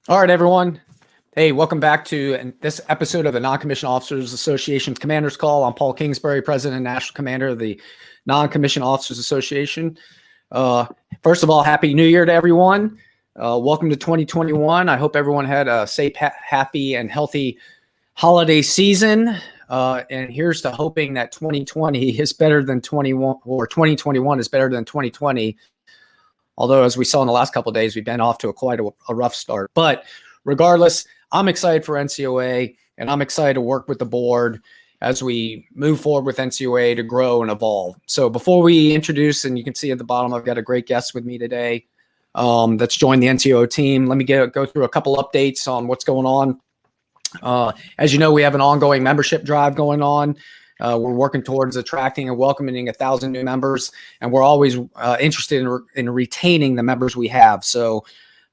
All right, everyone. Hey, welcome back to this episode of the Non-Commissioned Officers Association's Commander's Call. I'm Paul Kingsbury, President and National Commander of the Non-Commissioned Officers Association. First of all, Happy New Year to everyone. Welcome to 2021. I hope everyone had a safe, happy, and healthy holiday season. And here's to hoping that 2020 is better than 21, or 2021 is better than 2020. Although, as we saw in the last couple of days, we've been off to quite a rough start. But regardless, I'm excited for NCOA, and I'm excited to work with the board as we move forward with NCOA to grow and evolve. So before we introduce, and you can see at the bottom, I've got a great guest with me today that's joined the NCOA team. Let me go through a couple updates on what's going on. As you know, we have an ongoing membership drive going on. We're working towards attracting and welcoming 1,000 new members, and we're always interested in retaining the members we have. So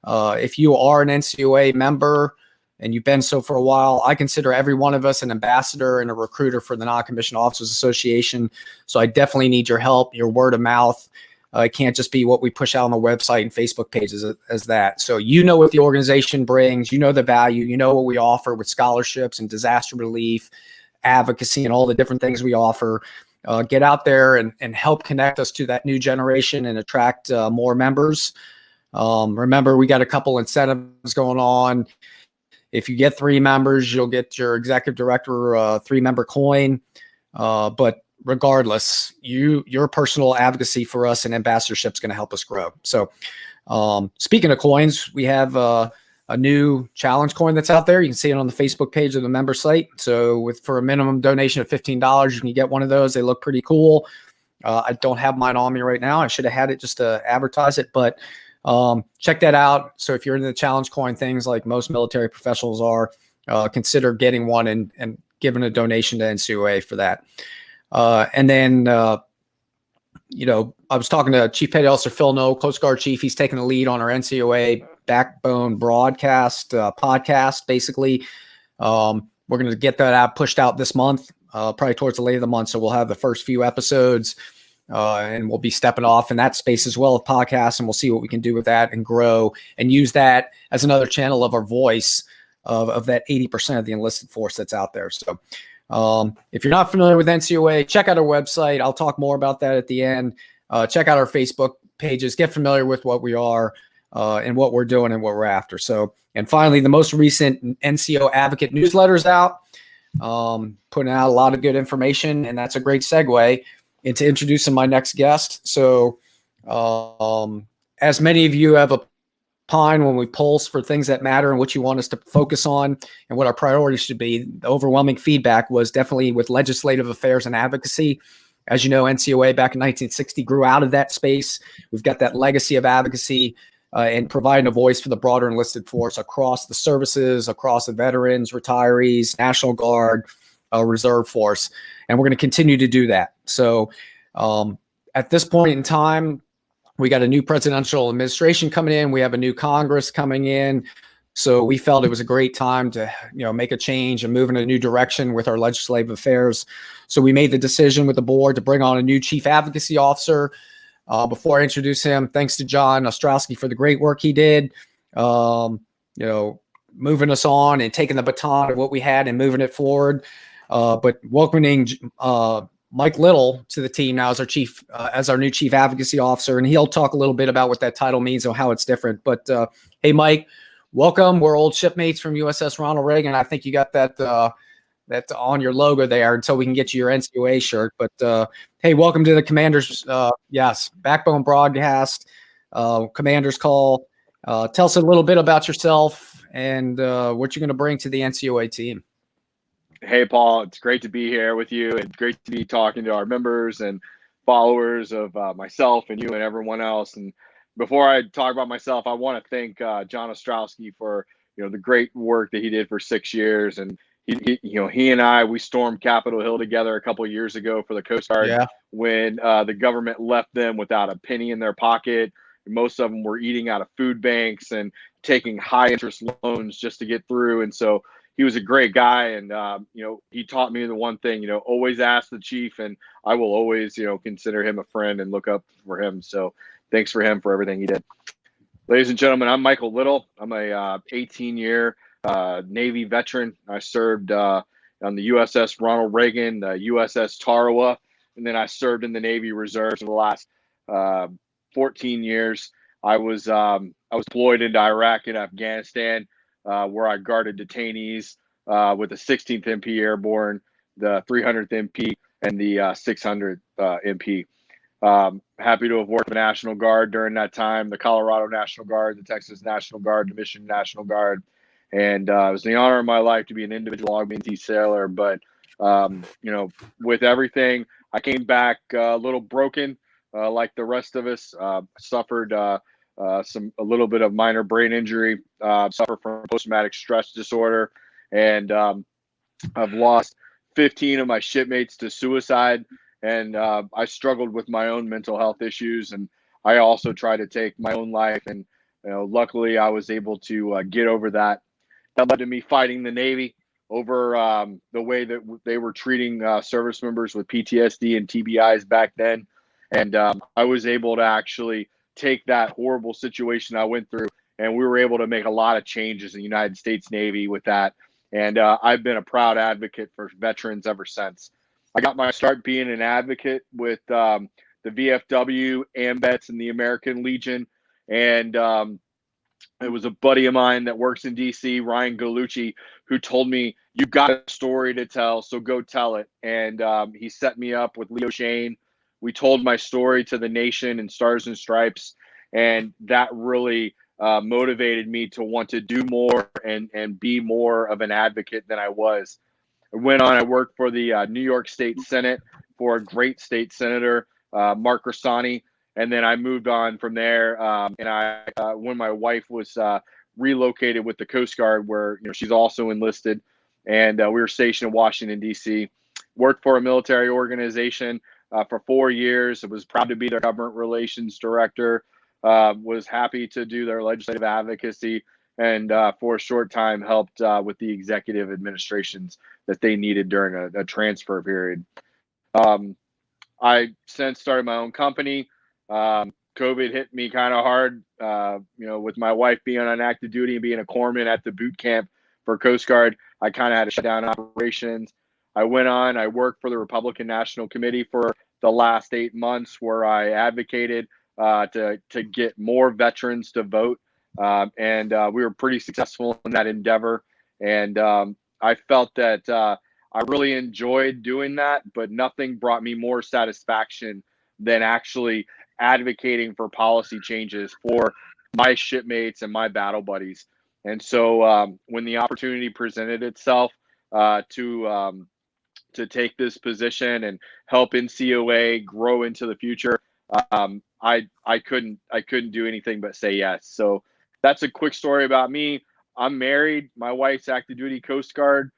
if you are an NCOA member and you've been so for a while, I consider every one of us an ambassador and a recruiter for the Non-Commissioned Officers Association. So I definitely need your help, your word of mouth. It can't just be what we push out on the website and Facebook pages as that. So you know what the organization brings, you know the value, you know what we offer with scholarships and disaster relief, advocacy, and all the different things we offer. Get out there and help connect us to that new generation and attract more members. Remember, we got a couple incentives going on. If you get 3 members, you'll get your executive director 3-member coin. But regardless, your personal advocacy for us and ambassadorship is going to help us grow. So speaking of coins, we have a new challenge coin that's out there. You can see it on the Facebook page of the member site. So for a minimum donation of $15, you can get one of those. They look pretty cool. I don't have mine on me right now. I should have had it just to advertise it, but check that out. So if you're into the challenge coin things like most military professionals are, consider getting one and giving a donation to NCOA for that. And then, I was talking to Chief Petty Officer Phil Noe, Coast Guard Chief. He's taking the lead on our NCOA Backbone broadcast podcast. Basically, we're going to get that out pushed out this month, probably towards the late of the month. So we'll have the first few episodes, and we'll be stepping off in that space as well as podcasts, and we'll see what we can do with that and grow and use that as another channel of our voice of that 80% of the enlisted force that's out there. So if you're not familiar with NCOA, check out our website. I'll talk more about that at the end. Check out our Facebook pages, get familiar with what we are and what we're doing and what we're after. So, and finally, the most recent NCO Advocate newsletter is out, putting out a lot of good information, and that's a great segue into introducing my next guest. So, as many of you have opined when we pulse for things that matter and what you want us to focus on and what our priorities should be, the overwhelming feedback was definitely with legislative affairs and advocacy. As you know, NCOA back in 1960 grew out of that space. We've got that legacy of advocacy and providing a voice for the broader enlisted force across the services, across the veterans, retirees, National Guard, Reserve Force. And we're going to continue to do that. So at this point in time, we got a new presidential administration coming in. We have a new Congress coming in. So we felt it was a great time to, make a change and move in a new direction with our legislative affairs. So we made the decision with the board to bring on a new chief advocacy officer. Before I introduce him, thanks to John Ostrowski for the great work he did, moving us on and taking the baton of what we had and moving it forward. But welcoming Mike Little to the team now as our new chief advocacy officer, and he'll talk a little bit about what that title means and how it's different. But hey, Mike, welcome. We're old shipmates from USS Ronald Reagan. I think you got that on your logo there until we can get you your NCOA shirt. But hey, welcome to the Commanders. Backbone broadcast, Commanders Call. Tell us a little bit about yourself and what you're going to bring to the NCOA team. Hey, Paul, it's great to be here with you and great to be talking to our members and followers of myself and you and everyone else. And before I talk about myself, I want to thank John Ostrowski for, the great work that he did for 6 years. And he and I, we stormed Capitol Hill together a couple of years ago for the Coast Guard when the government left them without a penny in their pocket. Most of them were eating out of food banks and taking high interest loans just to get through. And so he was a great guy. And, he taught me the one thing, always ask the chief, and I will always, consider him a friend and look up for him. So thanks for him for everything he did. Ladies and gentlemen, I'm Michael Little. I'm a 18-year Navy veteran. I served on the USS Ronald Reagan, the USS Tarawa, and then I served in the Navy Reserves for the last uh, 14 years. I was deployed into Iraq and Afghanistan, where I guarded detainees with the 16th MP Airborne, the 300th MP, and the 600th MP. Happy to have worked the National Guard during that time, the Colorado National Guard, the Texas National Guard, the Michigan National Guard. And it was the honor of my life to be an individual augmentee sailor. But, with everything, I came back a little broken, like the rest of us. Suffered a little bit of minor brain injury, suffered from post-traumatic stress disorder. And I've lost 15 of my shipmates to suicide. And I struggled with my own mental health issues, and I also tried to take my own life. And luckily, I was able to get over that. That led to me fighting the Navy over the way that they were treating service members with PTSD and TBIs back then. And I was able to actually take that horrible situation I went through, and we were able to make a lot of changes in the United States Navy with that. And I've been a proud advocate for veterans ever since. I got my start being an advocate with the VFW, AMVETS, and the American Legion. And it was a buddy of mine that works in DC, Ryan Gallucci, who told me, "You've got a story to tell, so go tell it." And he set me up with Leo Shane. We told my story to the nation and Stars and Stripes. And that really motivated me to want to do more and be more of an advocate than I was. I went on, I worked for the New York State Senate for a great state senator, Mark Rassani. And then I moved on from there. When my wife was relocated with the Coast Guard, where she's also enlisted, and we were stationed in Washington, D.C., worked for a military organization for 4 years. I was proud to be their government relations director, was happy to do their legislative advocacy, and for a short time helped with the executive administrations that they needed during a transfer period. I since started my own company. COVID hit me kind of hard, with my wife being on active duty and being a corpsman at the boot camp for Coast Guard. I kind of had to shut down operations. I went on, I worked for the Republican National Committee for the last 8 months, where I advocated to get more veterans to vote. And we were pretty successful in that endeavor. And I felt that I really enjoyed doing that, but nothing brought me more satisfaction than actually advocating for policy changes for my shipmates and my battle buddies. And so when the opportunity presented itself to take this position and help NCOA grow into the future, I couldn't do anything but say yes. So that's a quick story about me. I'm married. My wife's active duty Coast Guard.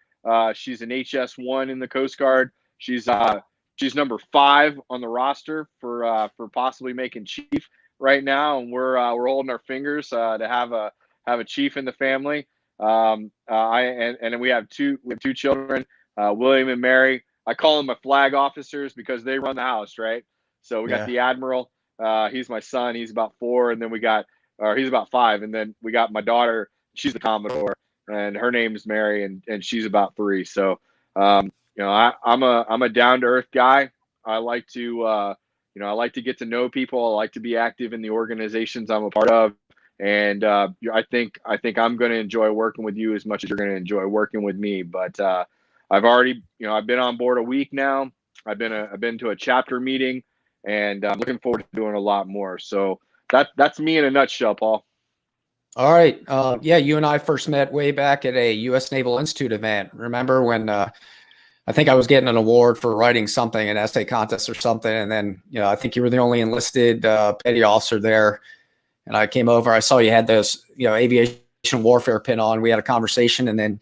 She's an HS1 in the Coast Guard. She's number 5 on the roster for possibly making chief right now, and we're holding our fingers to have a chief in the family. And then we have two children, William and Mary. I call them my flag officers because they run the house, right? So we got the Admiral. He's my son. He's about 4, and then he's about 5, and then we got my daughter. She's the Commodore, and her name's Mary, and she's about 3. So, I'm a down to earth guy. I like to get to know people. I like to be active in the organizations I'm a part of, and I think I'm going to enjoy working with you as much as you're going to enjoy working with me. But I've already, I've been on board a week now. I've been to a chapter meeting, and I'm looking forward to doing a lot more. So that's me in a nutshell, Paul. All right. Yeah, you and I first met way back at a U.S. Naval Institute event. Remember when I think I was getting an award for writing something, an essay contest or something, and then I think you were the only enlisted petty officer there. And I came over. I saw you had those aviation warfare pin on. We had a conversation, and then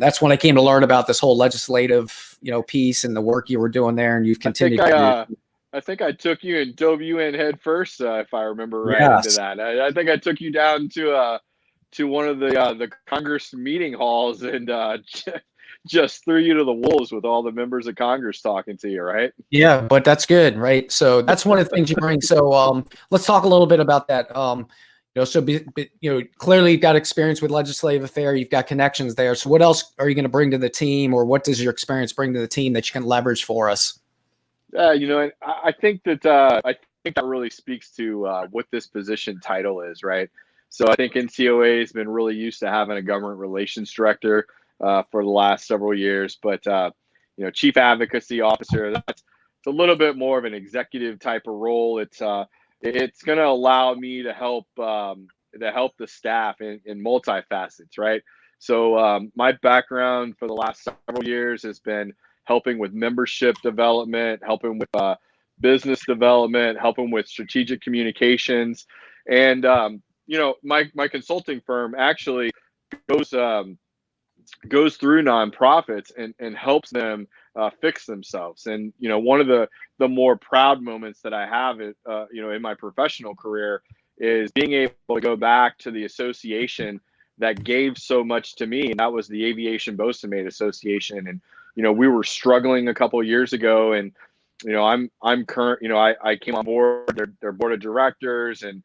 that's when I came to learn about this whole legislative piece and the work you were doing there. And you've continued. I think I took you and dove you in head first, if I remember right, into that. I think I took you down to one of the Congress meeting halls and just threw you to the wolves with all the members of Congress talking to you, right? Yeah, but that's good, right? So that's one of the things you bring. So let's talk a little bit about that. So clearly you've got experience with legislative affairs, you've got connections there. So what else are you going to bring to the team, or what does your experience bring to the team that you can leverage for us? I think that really speaks to what this position title is, right? So I think NCOA has been really used to having a government relations director for the last several years, but chief advocacy officer, it's a little bit more of an executive type of role. It's going to allow me to help the staff in multifacets, right? So my background for the last several years has been helping with membership development, helping with business development, helping with strategic communications, and my consulting firm actually goes goes through nonprofits and helps them fix themselves. And one of the more proud moments that I have in my professional career is being able to go back to the association that gave so much to me, and that was the Aviation Bosun Mate Association. And we were struggling a couple of years ago, and I'm current. I came on board their board of directors, and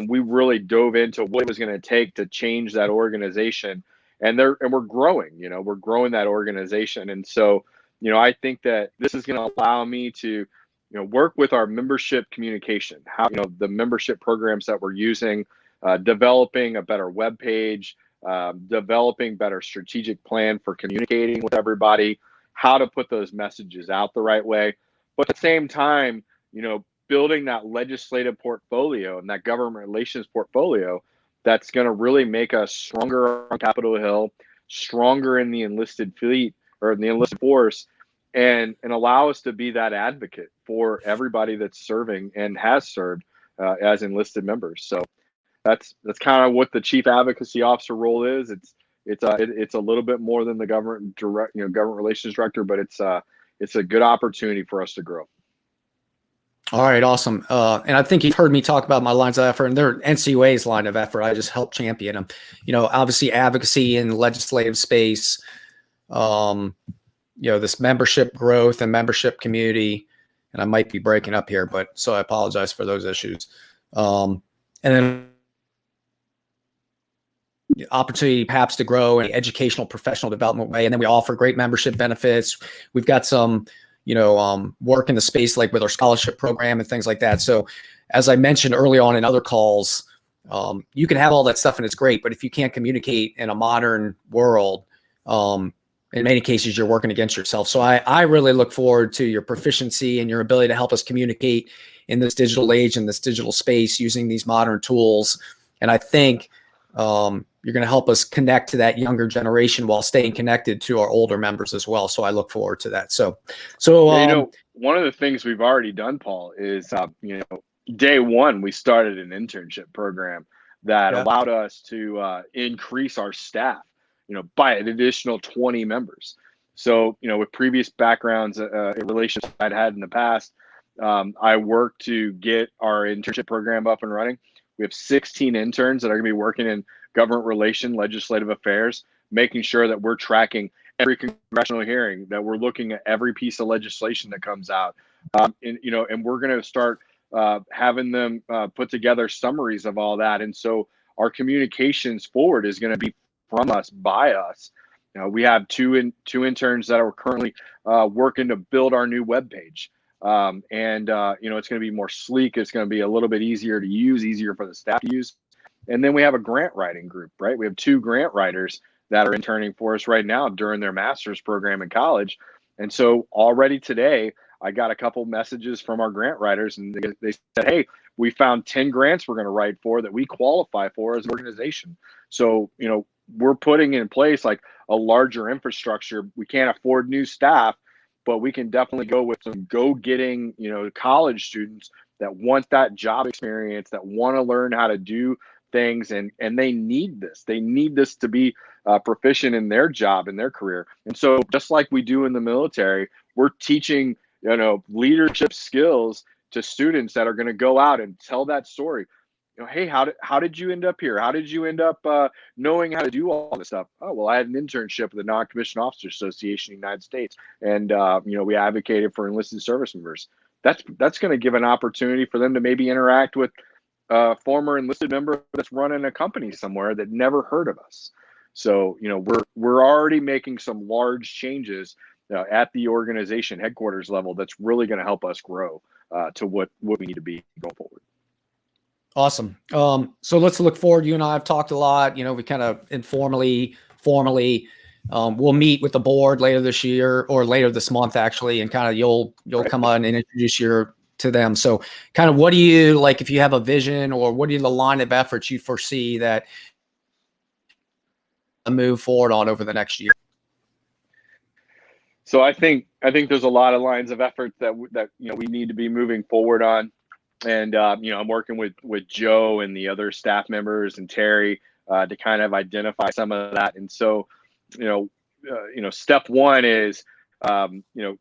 we really dove into what it was going to take to change that organization. And we're growing. We're growing that organization, and so I think that this is going to allow me to work with our membership communication, how the membership programs that we're using, developing a better web page, developing better strategic plan for communicating with everybody, how to put those messages out the right way. But at the same time, building that legislative portfolio and that government relations portfolio that's going to really make us stronger on Capitol Hill, stronger in the enlisted fleet or in the enlisted force, and allow us to be that advocate for everybody that's serving and has served as enlisted members. So that's kind of what the chief advocacy officer role is. It's a little bit more than the government relations director, but it's a good opportunity for us to grow. All right, awesome. And I think you've heard me talk about my lines of effort, and they're NCOA's line of effort. I just help champion them. Obviously advocacy in the legislative space, this membership growth and membership community, and I might be breaking up here, but so I apologize for those issues. And then the opportunity perhaps to grow in an educational, professional development way. And then we offer great membership benefits. We've got some, work in the space, like with our scholarship program and things like that. So as I mentioned early on in other calls, you can have all that stuff and it's great, but if you can't communicate in a modern world, in many cases, you're working against yourself. So I really look forward to your proficiency and your ability to help us communicate in this digital age, in this digital space, using these modern tools. And I think you're going to help us connect to that younger generation while staying connected to our older members as well. So I look forward to that. So one of the things we've already done, Paul, is day one we started an internship program that allowed us to increase our staff, by an additional 20 members. So with previous backgrounds in relations I'd had in the past, I worked to get our internship program up and running. We have 16 interns that are going to be working in government relations, legislative affairs, making sure that we're tracking every congressional hearing, that we're looking at every piece of legislation that comes out, and we're going to start having them put together summaries of all that. And so our communications forward is going to be from us, by us. We have two interns that are currently working to build our new webpage. It's going to be more sleek. It's going to be a little bit easier to use, easier for the staff to use. And then we have a grant writing group, right? We have 2 grant writers that are interning for us right now during their master's program in college. And so already today, I got a couple messages from our grant writers, and they said, hey, we found 10 grants we're going to write for that we qualify for as an organization. So, we're putting in place like a larger infrastructure. We can't afford new staff, but we can definitely go with some go-getting, college students that want that job experience, that want to learn how to do things, and they need this. They need this to be proficient in their job, in their career. And so just like we do in the military, we're teaching, leadership skills to students that are going to go out and tell that story. Hey, how did you end up here? How did you end up knowing how to do all this stuff? Oh, well, I had an internship with the Non-Commissioned Officers Association in the United States, and we advocated for enlisted service members. That's going to give an opportunity for them to maybe interact with a former enlisted member that's running a company somewhere that never heard of us. So, we're already making some large changes at the organization headquarters level that's really going to help us grow to what we need to be going forward. Awesome. So let's look forward. You and I have talked a lot. We kind of formally, we'll meet with the board later this year or later this month, actually, and kind of you'll come on and introduce to them. So kind of what do you like, if you have a vision, or what are the line of efforts you foresee that move forward on over the next year? So I think there's a lot of lines of effort that we need to be moving forward on. And, I'm working with Joe and the other staff members and Terry to kind of identify some of that. And so, step one is,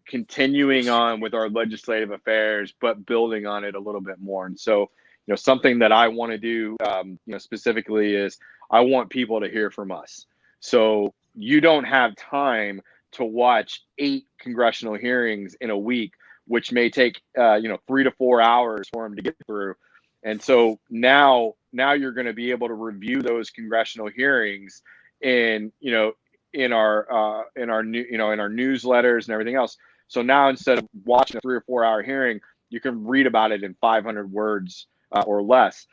continuing on with our legislative affairs, but building on it a little bit more. And so, something that I want to do, specifically is I want people to hear from us. So you don't have time to watch 8 congressional hearings in a week, which may take 3 to 4 hours for them to get through. And so now you're going to be able to review those congressional hearings in our newsletters and everything else. So now, instead of watching a 3 or 4 hour hearing, you can read about it in 500 words or less.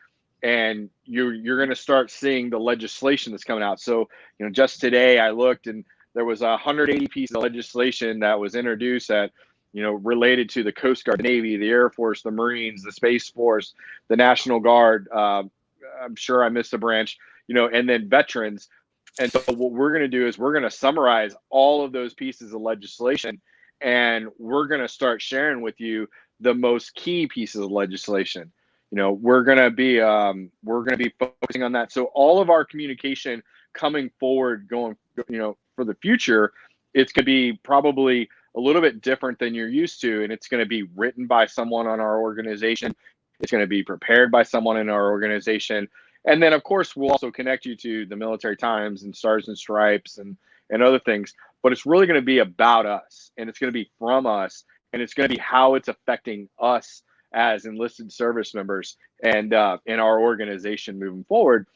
And you're going to start seeing the legislation that's coming out. So, just today I looked, and there was 180 pieces of legislation that was introduced that, related to the Coast Guard, the Navy, the Air Force, the Marines, the Space Force, the National Guard. I'm sure I missed a branch, and then veterans. And so what we're going to do is we're going to summarize all of those pieces of legislation, and we're going to start sharing with you the most key pieces of legislation. We're going to be focusing on that. So all of our communication coming forward, going, for the future, it's going to be probably a little bit different than you're used to. And it's going to be written by someone on our organization. It's going to be prepared by someone in our organization. And then, of course, we'll also connect you to the Military Times and Stars and Stripes and other things. But it's really going to be about us, and it's going to be from us, and it's going to be how it's affecting us as enlisted service members and in our organization moving forward.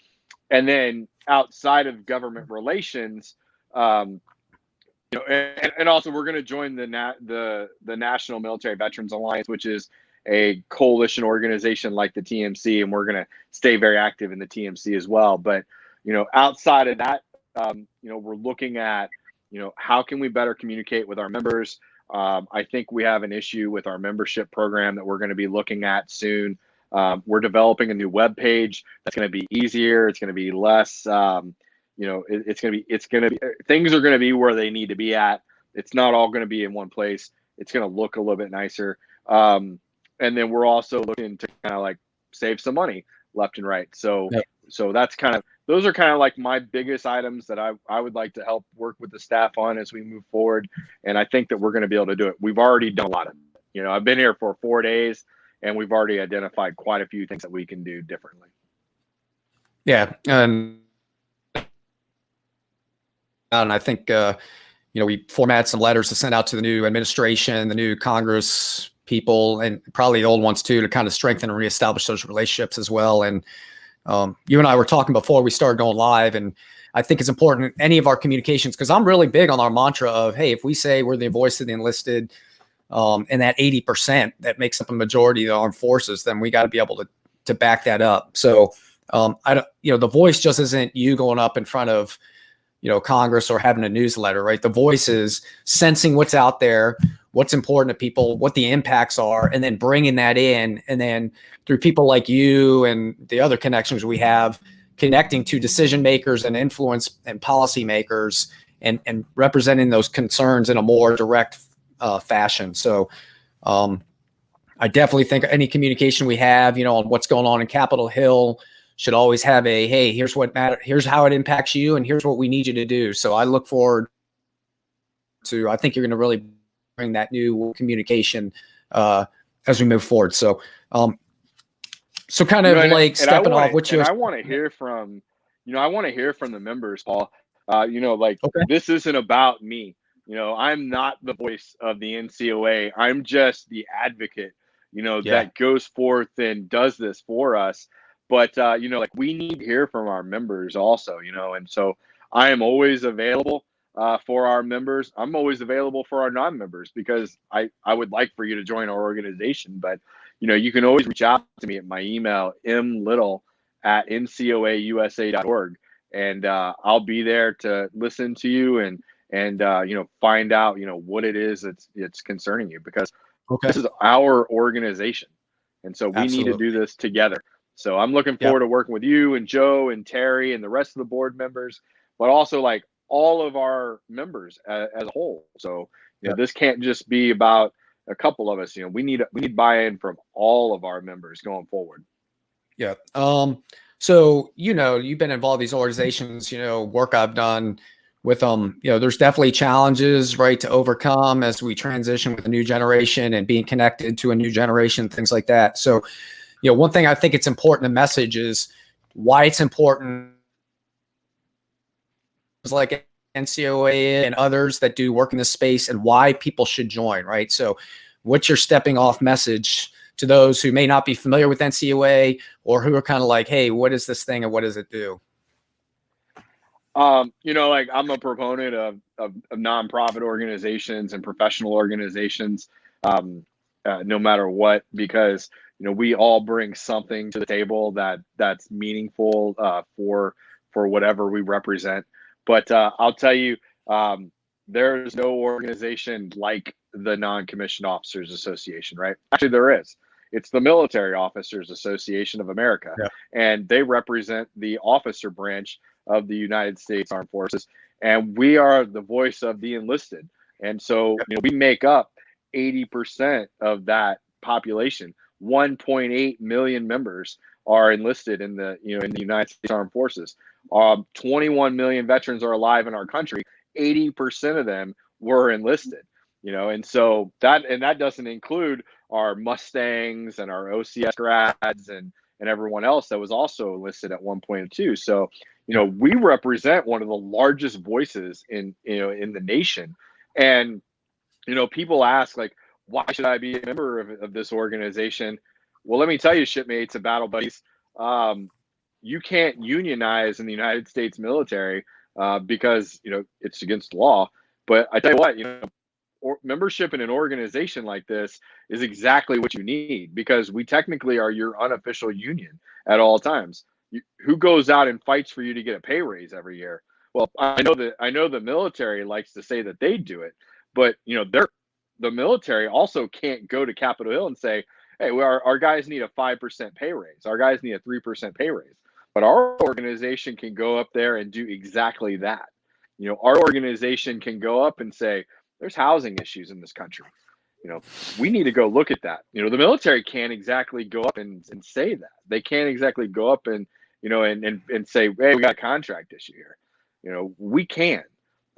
And then outside of government relations, and also we're going to join the National Military Veterans Alliance, which is a coalition organization like the TMC, and we're going to stay very active in the TMC as well. But outside of that, we're looking at how can we better communicate with our members. I think we have an issue with our membership program that we're going to be looking at soon. We're developing a new web page that's going to be easier. It's going to be less. It's going to be things are going to be where they need to be at. It's not all going to be in one place. It's going to look a little bit nicer. And then we're also looking to kind of like save some money left and right. So that's those are kind of like my biggest items that I would like to help work with the staff on as we move forward. And I think that we're going to be able to do it. We've already done a lot of it. I've been here for 4 days, and we've already identified quite a few things that we can do differently. Yeah. And I think, we format some letters to send out to the new administration, the new Congress people, and probably the old ones too, to kind of strengthen and reestablish those relationships as well. And you and I were talking before we started going live, and I think it's important in any of our communications, because I'm really big on our mantra of, hey, if we say we're the voice of the enlisted, and that 80% that makes up a majority of the armed forces, then we got to be able to back that up. So the voice just isn't you going up in front of Congress or having a newsletter, right? The voice is sensing what's out there, what's important to people, what the impacts are, and then bringing that in. And then through people like you and the other connections we have, connecting to decision makers and influence and policy makers, and representing those concerns in a more direct fashion. So I definitely think any communication we have, on what's going on in Capitol Hill should always have a, hey, here's what matters, here's how it impacts you, and here's what we need you to do. So I look forward to, I think you're going to really bring that new communication as we move forward. So, kind of stepping off, I want to hear from, I want to hear from the members, Paul. Okay. This isn't about me. I'm not the voice of the NCOA. I'm just the advocate, that goes forth and does this for us. But like we need to hear from our members also, and so I am always available for our members. I'm always available for our non-members because I would like for you to join our organization. But you can always reach out to me at my email mlittle@ncoausa.org, and I'll be there to listen to you and find out what it is that's concerning you, because Okay. this is our organization, and so we need to Absolutely. do this together. So I'm looking Yep. forward to working with you and Joe and Terry and the rest of the board members, but also like all of our members as a whole. So Yep. this can't just be about a couple of us. We need buy-in from all of our members going forward. Yeah. So, you've been involved in these organizations, work I've done with them, there's definitely challenges, right, to overcome as we transition with a new generation and being connected to a new generation, things like that. So, one thing I think it's important to message is why it's important, is like NCOA and others that do work in this space, and why people should join, right? So what's your stepping off message to those who may not be familiar with NCOA, or who are kind of like, hey, what is this thing and what does it do? Like I'm a proponent of nonprofit organizations and professional organizations, no matter what, because we all bring something to the table that's meaningful for whatever we represent. But I'll tell you, there's no organization like the Non-Commissioned Officers Association, right? Actually, there is. It's the Military Officers Association of America, Yeah. and they represent the officer branch of the United States Armed Forces, and we are the voice of the enlisted. And so, we make up 80% of that population. 1.8 million members are enlisted in the United States Armed Forces. 21 million veterans are alive in our country. 80% of them were enlisted. And so that doesn't include our Mustangs and our OCS grads and everyone else that was also enlisted at one point too. So, we represent one of the largest voices in the nation. And, people ask, like, why should I be a member of this organization? Well, let me tell you, shipmates and battle buddies, you can't unionize in the United States military because, it's against the law. But I tell you what, membership in an organization like this is exactly what you need, because we technically are your unofficial union at all times. Who goes out and fights for you to get a pay raise every year? Well, I know the military likes to say that they do it, but the military also can't go to Capitol Hill and say, hey, our guys need a 5% pay raise. Our guys need a 3% pay raise. But our organization can go up there and do exactly that. Our organization can go up and say, there's housing issues in this country. We need to go look at that. The military can't exactly go up and say that. They can't exactly go up and, and say, hey, we got a contract issue here. We can.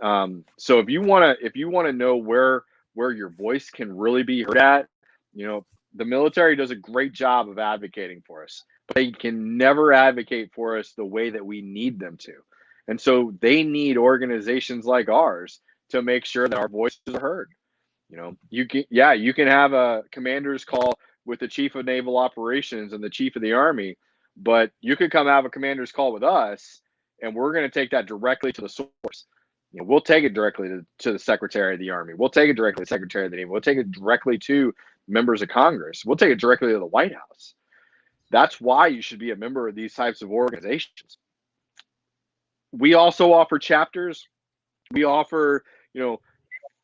So if you want to know where your voice can really be heard at, the military does a great job of advocating for us, but they can never advocate for us the way that we need them to. And so they need organizations like ours to make sure that our voices are heard. You can have a commander's call with the chief of naval operations and the chief of the army, but you could come have a commander's call with us, and we're going to take that directly to the source. We'll take it directly to the secretary of the army. We'll take it directly to the secretary of the navy. We'll take it directly to members of Congress. We'll take it directly to the White House. That's why you should be a member of these types of organizations. We also offer chapters. We offer,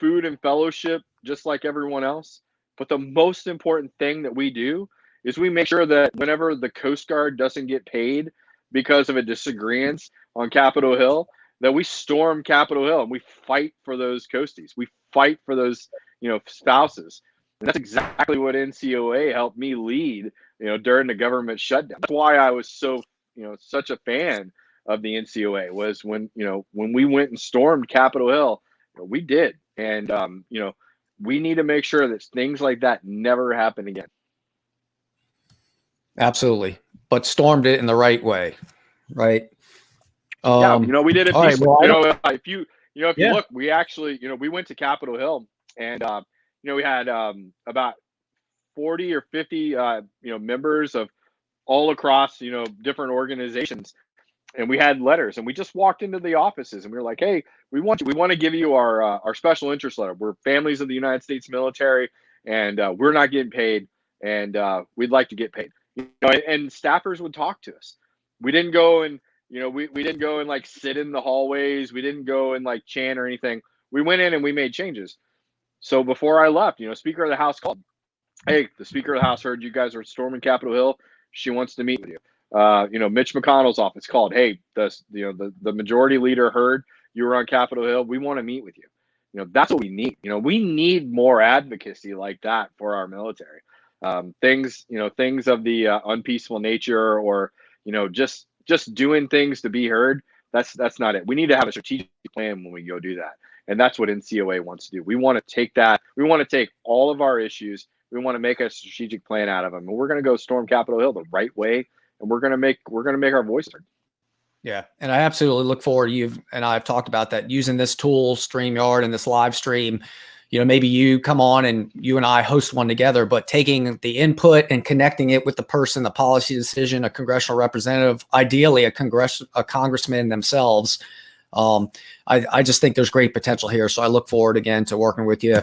food and fellowship just like everyone else. But the most important thing that we do is we make sure that whenever the Coast Guard doesn't get paid because of a disagreement on Capitol Hill, that we storm Capitol Hill and we fight for those coasties. We fight for those, spouses. And that's exactly what NCOA helped me lead, during the government shutdown. That's why I was so, such a fan of the NCOA, was when we went and stormed Capitol Hill, we did. And, we need to make sure that things like that never happen again. Absolutely. But stormed it in the right way. Right. Yeah. We did it peacefully. Well, if you look, we actually, we went to Capitol Hill, and, we had about 40 or 50, members of all across, different organizations. And we had letters, and we just walked into the offices and we were like, hey, we want to give you our special interest letter. We're families of the United States military, and we're not getting paid, and we'd like to get paid. And staffers would talk to us. We didn't go and we didn't go and like sit in the hallways. We didn't go and like chant or anything. We went in and we made changes. So before I left, Speaker of the House called. Hey, the Speaker of the House heard you guys are storming Capitol Hill. She wants to meet with you. Mitch McConnell's office called. Hey, the majority leader heard you were on Capitol Hill. We want to meet with you. That's what we need. We need more advocacy like that for our military. Things of the unpeaceful nature, or just doing things to be heard. That's not it. We need to have a strategic plan when we go do that, and that's what NCOA wants to do. We want to take that. We want to take all of our issues. We want to make a strategic plan out of them, and we're going to go storm Capitol Hill the right way, and we're going to make our voice heard. Yeah, and I absolutely look forward. You and I have talked about that, using this tool, StreamYard, and this live stream. Maybe you come on and you and I host one together, but taking the input and connecting it with the person, the policy decision, a congressional representative, ideally a congressman themselves. I just think there's great potential here. So I look forward again to working with you.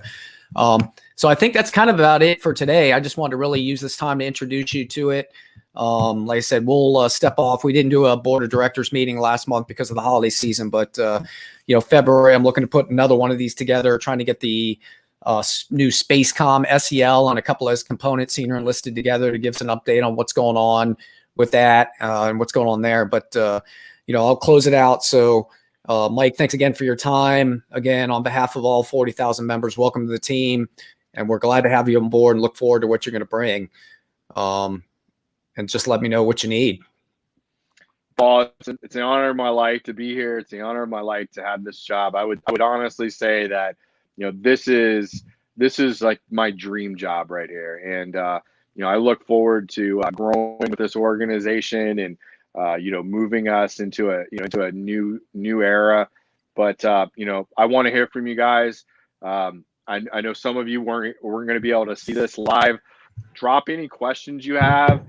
So I think that's kind of about it for today. I just wanted to really use this time to introduce you to it. Like I said, we'll step off. We didn't do a board of directors meeting last month because of the holiday season, but February, I'm looking to put another one of these together, trying to get the new Spacecom SEL and a couple of components senior enlisted together to give us an update on what's going on with that and what's going on there. But I'll close it out. So Mike, thanks again for your time. Again, on behalf of all 40,000 members, welcome to the team, and we're glad to have you on board and look forward to what you're going to bring. And just let me know what you need. Paul, it's an honor of my life to be here. It's the honor of my life to have this job. I would honestly say that, this is like my dream job right here. And, I look forward to growing with this organization and, moving us into a new era. But, I want to hear from you guys. I know some of you weren't going to be able to see this live. Drop any questions you have.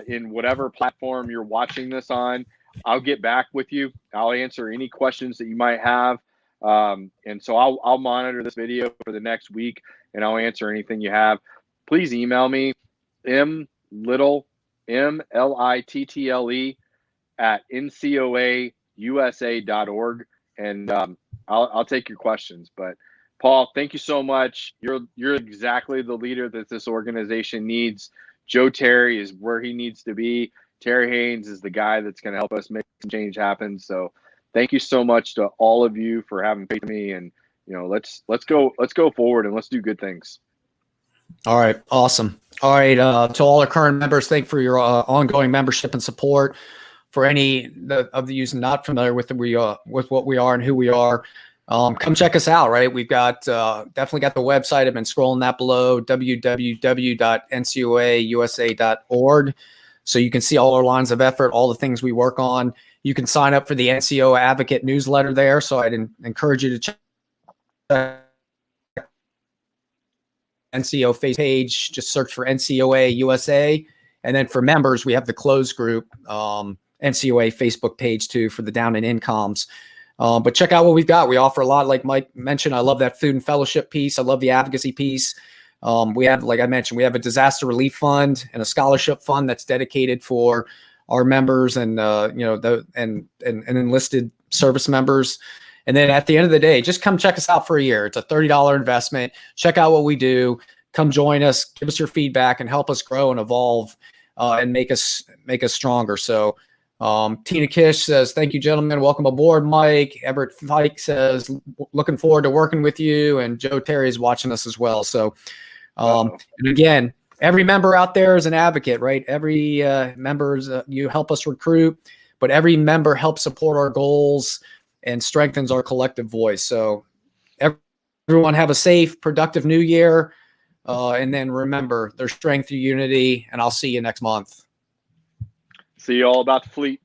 In whatever platform you're watching this on. I'll get back with you. I'll answer any questions that you might have. And so I'll monitor this video for the next week, and I'll answer anything you have. Please email me, mlittle, MLITTLE @NCOAUSA.org, and I'll take your questions. But Paul, thank you so much. You're exactly the leader that this organization needs. Joe Terry is where he needs to be. Terry Haynes is the guy that's going to help us make some change happen. So thank you so much to all of you for having faith in me. And, let's go forward and let's do good things. All right. Awesome. All right. To all our current members, thank you for your ongoing membership and support. For any of you not familiar with what we are and who we are, come check us out, right? We've got definitely got the website. I've been scrolling that below, www.ncoausa.org. So you can see all our lines of effort, all the things we work on. You can sign up for the NCO Advocate newsletter there. So I'd encourage you to check NCO face page, just search for NCOA USA. And then for members, we have the closed group, NCOA Facebook page too, for the down and incoms. But check out what we've got. We offer a lot, like Mike mentioned. I love that food and fellowship piece. I love the advocacy piece. We have, like I mentioned, we have a disaster relief fund and a scholarship fund that's dedicated for our members and and enlisted service members. And then at the end of the day, just come check us out for a year. It's a $30 investment. Check out what we do. Come join us. Give us your feedback and help us grow and evolve and make us stronger. So. Tina Kish says, thank you, gentlemen. Welcome aboard, Mike. Everett Fike says, looking forward to working with you. And Joe Terry is watching us as well. So, and again, every member out there is an advocate, right? Every member, you help us recruit, but every member helps support our goals and strengthens our collective voice. So everyone have a safe, productive new year. And then remember, there's strength through unity, and I'll see you next month. See you all about the fleet.